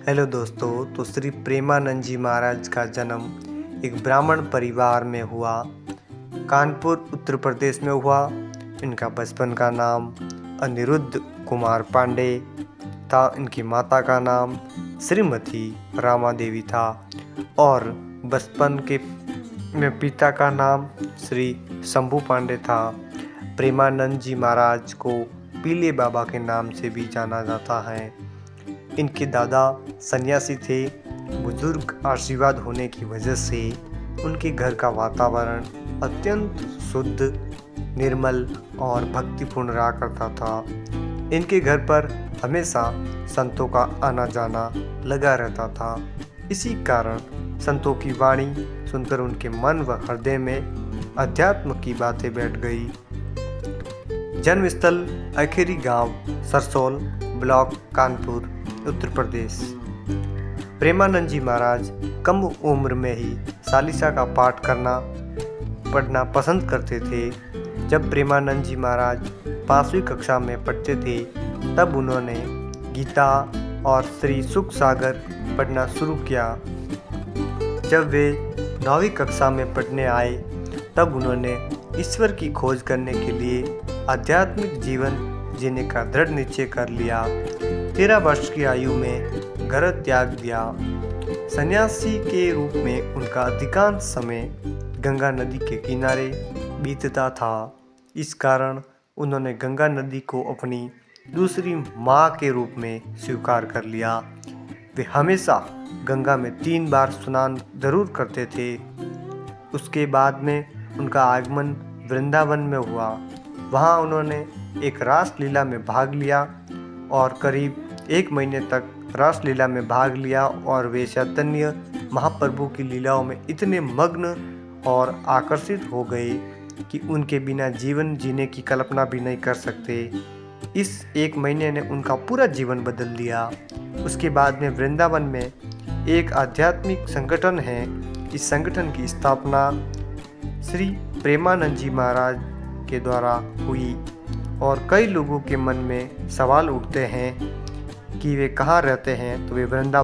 Hello दोस्तों। तो श्री प्रेमानंद जी महाराज का जन्म एक ब्राह्मण परिवार में हुआ। कानपुर उत्तर प्रदेश में हुआ। इनका बचपन का नाम अनिरुद्ध कुमार पांडे था। इनकी माता का नाम श्रीमती रामा देवी था और बचपन के में पिता का नाम श्री शंभू पांडे था। प्रेमानंद जी महाराज को पीले बाबा के नाम से भी जाना जाता है। इनके दादा सन्यासी थे। बुजुर्ग आशीर्वाद होने की वजह से उनके घर का वातावरण अत्यंत शुद्ध, निर्मल और भक्तिपूर्ण रहा करता था। इनके घर पर हमेशा संतों का आना जाना लगा रहता था। इसी कारण संतों की वाणी सुनकर उनके मन व हृदय में अध्यात्म की बातें बैठ गई। जन्मस्थल अखेरी गांव सरसोल, ब्लॉक कानपुर, उत्तर प्रदेश। प्रेमानंद जी महाराज कम उम्र में ही चालीसा का पाठ पढ़ना पसंद करते थे। जब प्रेमानंद जी महाराज 5वीं कक्षा में पढ़ते थे तब उन्होंने गीता और श्री सुख सागर पढ़ना शुरू किया। जब वे 9वीं कक्षा में पढ़ने आए तब उन्होंने ईश्वर की खोज करने के लिए आध्यात्मिक जीवन जीने का दृढ़ निश्चय कर लिया। 13 वर्ष की आयु में घर त्याग दिया। सन्यासी के रूप में उनका अधिकांश समय गंगा नदी के किनारे बीतता था। इस कारण उन्होंने गंगा नदी को अपनी दूसरी माँ के रूप में स्वीकार कर लिया। वे हमेशा गंगा में 3 बार स्नान जरूर करते थे। उसके बाद में उनका आगमन वृंदावन में हुआ। वहाँ उन्होंने एक रासलीला में भाग लिया और करीब 1 महीने तक रासलीला में भाग लिया और वे चैतन्य महाप्रभु की लीलाओं में इतने मग्न और आकर्षित हो गए कि उनके बिना जीवन जीने की कल्पना भी नहीं कर सकते। इस 1 महीने ने उनका पूरा जीवन बदल दिया। उसके बाद में वृंदावन में एक आध्यात्मिक संगठन है। इस संगठन की स्थापना श्री प्रेमानंद जी महाराज के द्वारा हुई और कई लोगों के मन में सवाल उठते हैं कि वे कहाँ रहते हैं, तो वे वृंदावन